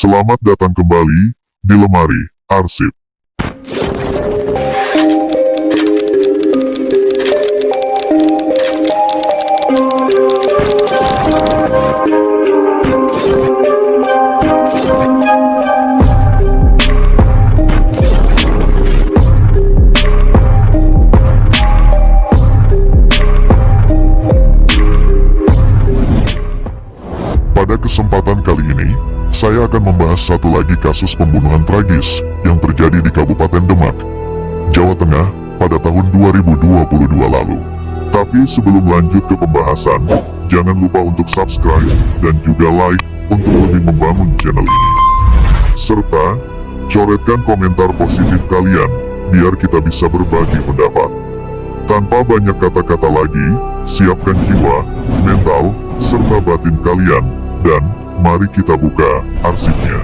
Selamat datang kembali di Lemari Arsip. Pada kesempatan kali ini, saya akan membahas satu lagi kasus pembunuhan tragis yang terjadi di Kabupaten Demak, Jawa Tengah pada tahun 2022 lalu. Tapi sebelum lanjut ke pembahasan, jangan lupa untuk subscribe dan juga like untuk lebih membangun channel ini. Serta, coretkan komentar positif kalian, biar kita bisa berbagi pendapat. Tanpa banyak kata-kata lagi, siapkan jiwa, mental, serta batin kalian, dan mari kita buka arsipnya.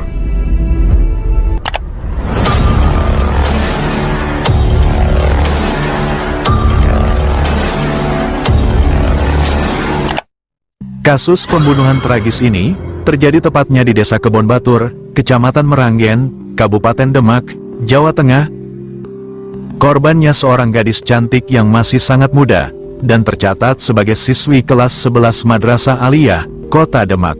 Kasus pembunuhan tragis ini terjadi tepatnya di Desa Kebon Batur, Kecamatan Meranggen, Kabupaten Demak, Jawa Tengah. Korbannya seorang gadis cantik yang masih sangat muda dan tercatat sebagai siswi kelas 11 Madrasah Aliyah, Kota Demak.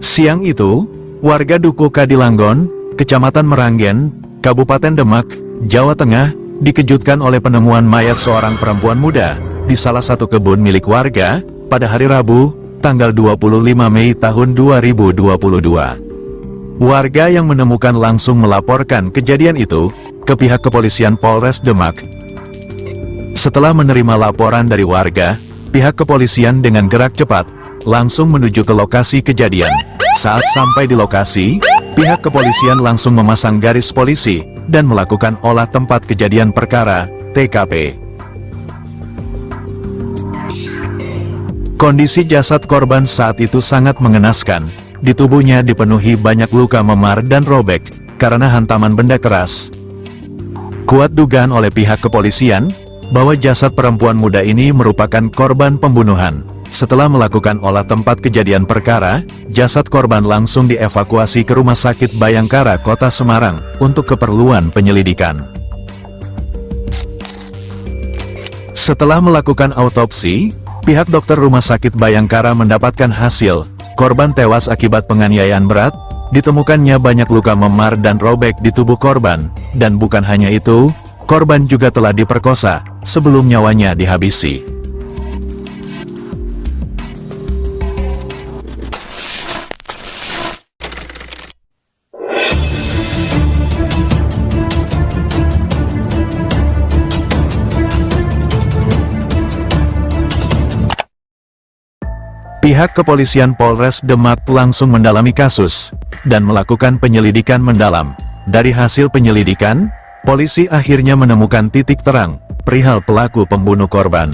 Siang itu, warga Duku Kadilanggon, Kecamatan Meranggen, Kabupaten Demak, Jawa Tengah, dikejutkan oleh penemuan mayat seorang perempuan muda di salah satu kebun milik warga pada hari Rabu, tanggal 25 Mei tahun 2022. Warga yang menemukan langsung melaporkan kejadian itu ke pihak kepolisian Polres Demak. Setelah menerima laporan dari warga, pihak kepolisian dengan gerak cepat langsung menuju ke lokasi kejadian. Saat sampai di lokasi, pihak kepolisian langsung memasang garis polisi dan melakukan olah tempat kejadian perkara, TKP. Kondisi jasad korban saat itu sangat mengenaskan. Di tubuhnya dipenuhi banyak luka memar dan robek karena hantaman benda keras. Kuat dugaan oleh pihak kepolisian bahwa jasad perempuan muda ini merupakan korban pembunuhan. Setelah melakukan olah tempat kejadian perkara, jasad korban langsung dievakuasi ke Rumah Sakit Bayangkara Kota Semarang untuk keperluan penyelidikan. Setelah melakukan autopsi, pihak dokter Rumah Sakit Bayangkara mendapatkan hasil, korban tewas akibat penganiayaan berat, ditemukannya banyak luka memar dan robek di tubuh korban, dan bukan hanya itu, korban juga telah diperkosa sebelum nyawanya dihabisi. Pihak kepolisian Polres Demak langsung mendalami kasus dan melakukan penyelidikan mendalam. Dari hasil penyelidikan, polisi akhirnya menemukan titik terang perihal pelaku pembunuh korban.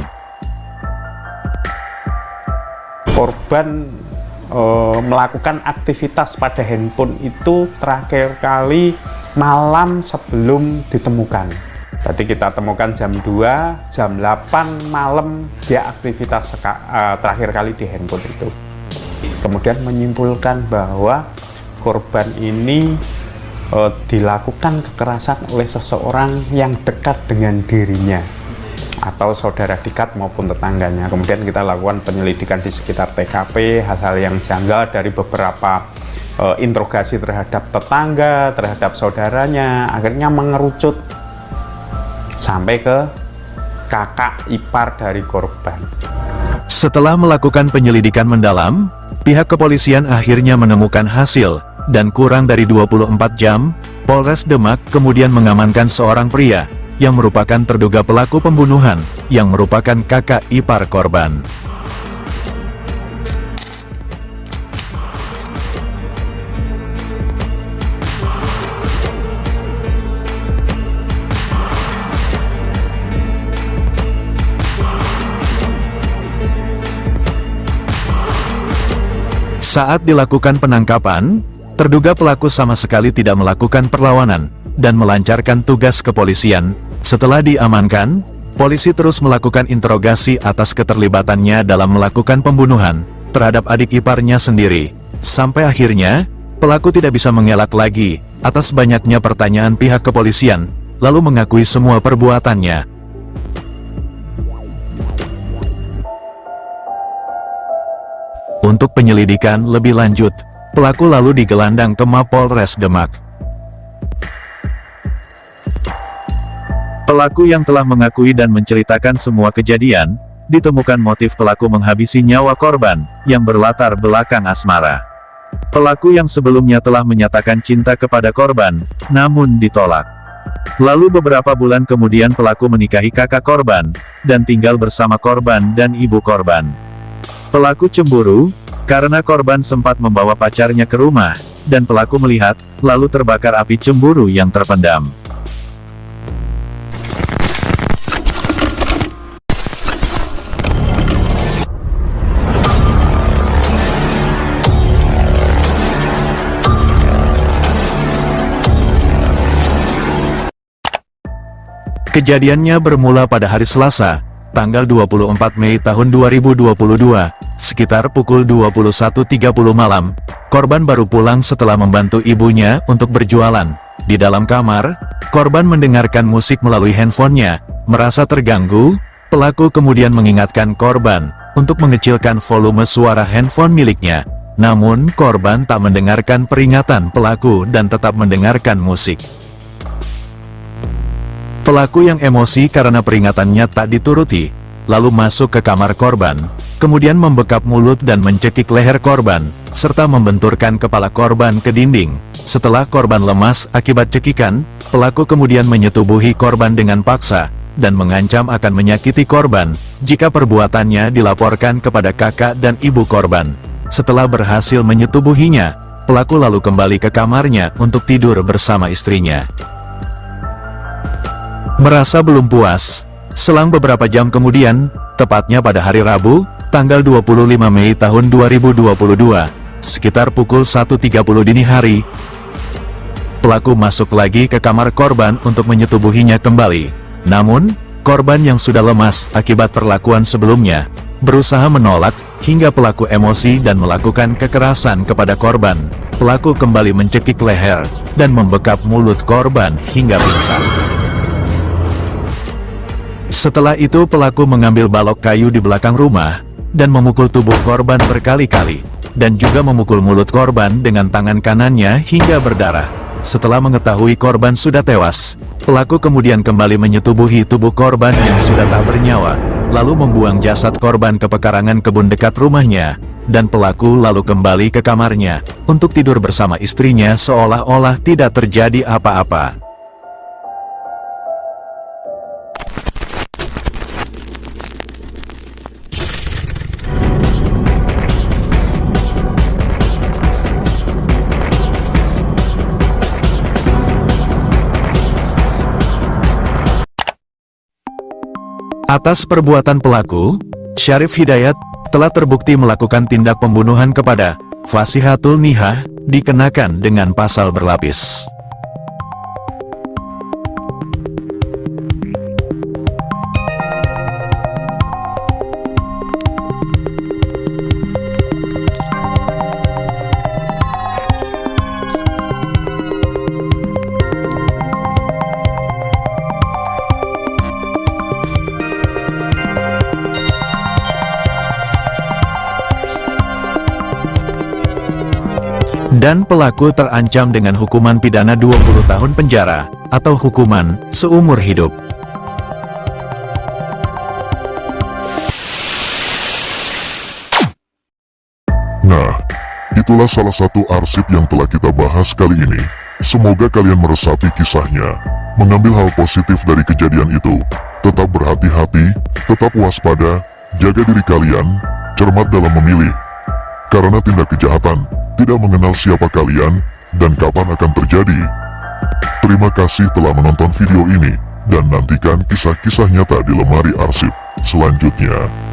Korban melakukan aktivitas pada handphone itu terakhir kali malam sebelum ditemukan. Tadi kita temukan jam 2, jam 8 malam dia aktivitas terakhir kali di handphone itu. Kemudian menyimpulkan bahwa korban ini dilakukan kekerasan oleh seseorang yang dekat dengan dirinya atau saudara dekat maupun tetangganya. Kemudian kita lakukan penyelidikan di sekitar TKP, hal-hal yang janggal dari beberapa interogasi terhadap tetangga, terhadap saudaranya, akhirnya mengerucut sampai ke kakak ipar dari korban. Setelah melakukan penyelidikan mendalam, pihak kepolisian akhirnya menemukan hasil, dan kurang dari 24 jam, Polres Demak kemudian mengamankan seorang pria yang merupakan terduga pelaku pembunuhan, yang merupakan kakak ipar korban. Saat dilakukan penangkapan, terduga pelaku sama sekali tidak melakukan perlawanan dan melancarkan tugas kepolisian. Setelah diamankan, polisi terus melakukan interogasi atas keterlibatannya dalam melakukan pembunuhan terhadap adik iparnya sendiri. Sampai akhirnya, pelaku tidak bisa mengelak lagi atas banyaknya pertanyaan pihak kepolisian, lalu mengakui semua perbuatannya. Untuk penyelidikan lebih lanjut, pelaku lalu digelandang ke Mapolres Demak. Pelaku yang telah mengakui dan menceritakan semua kejadian, ditemukan motif pelaku menghabisi nyawa korban, yang berlatar belakang asmara. Pelaku yang sebelumnya telah menyatakan cinta kepada korban, namun ditolak. Lalu beberapa bulan kemudian pelaku menikahi kakak korban, dan tinggal bersama korban dan ibu korban. Pelaku cemburu, karena korban sempat membawa pacarnya ke rumah, dan pelaku melihat, lalu terbakar api cemburu yang terpendam. Kejadiannya bermula pada hari Selasa, tanggal 24 Mei tahun 2022, sekitar pukul 21.30 malam. Korban baru pulang setelah membantu ibunya untuk berjualan. Di dalam kamar, korban mendengarkan musik melalui handphonenya. Merasa terganggu, pelaku kemudian mengingatkan korban untuk mengecilkan volume suara handphone miliknya. Namun, korban tak mendengarkan peringatan pelaku dan tetap mendengarkan musik. Pelaku yang emosi karena peringatannya tak dituruti, lalu masuk ke kamar korban, kemudian membekap mulut dan mencekik leher korban, serta membenturkan kepala korban ke dinding. Setelah korban lemas akibat cekikan, pelaku kemudian menyetubuhi korban dengan paksa, dan mengancam akan menyakiti korban, jika perbuatannya dilaporkan kepada kakak dan ibu korban. Setelah berhasil menyetubuhinya, pelaku lalu kembali ke kamarnya untuk tidur bersama istrinya. Merasa belum puas, selang beberapa jam kemudian, tepatnya pada hari Rabu, tanggal 25 Mei tahun 2022, sekitar pukul 1.30 dini hari, pelaku masuk lagi ke kamar korban untuk menyetubuhinya kembali. Namun, korban yang sudah lemas akibat perlakuan sebelumnya, berusaha menolak, hingga pelaku emosi dan melakukan kekerasan kepada korban. Pelaku kembali mencekik leher, dan membekap mulut korban hingga pingsan. Setelah itu pelaku mengambil balok kayu di belakang rumah, dan memukul tubuh korban berkali-kali, dan juga memukul mulut korban dengan tangan kanannya hingga berdarah. Setelah mengetahui korban sudah tewas, pelaku kemudian kembali menyetubuhi tubuh korban yang sudah tak bernyawa, lalu membuang jasad korban ke pekarangan kebun dekat rumahnya, dan pelaku lalu kembali ke kamarnya, untuk tidur bersama istrinya seolah-olah tidak terjadi apa-apa. Atas perbuatan pelaku, Syarif Hidayat telah terbukti melakukan tindak pembunuhan kepada Fasihatul Nihah, dikenakan dengan pasal berlapis. Dan pelaku terancam dengan hukuman pidana 20 tahun penjara, atau hukuman seumur hidup. Nah, itulah salah satu arsip yang telah kita bahas kali ini. Semoga kalian meresapi kisahnya, mengambil hal positif dari kejadian itu. Tetap berhati-hati, tetap waspada, jaga diri kalian, cermat dalam memilih. Karena tindak kejahatan tidak mengenal siapa kalian, dan kapan akan terjadi. Terima kasih telah menonton video ini, dan nantikan kisah-kisah nyata di lemari arsip selanjutnya.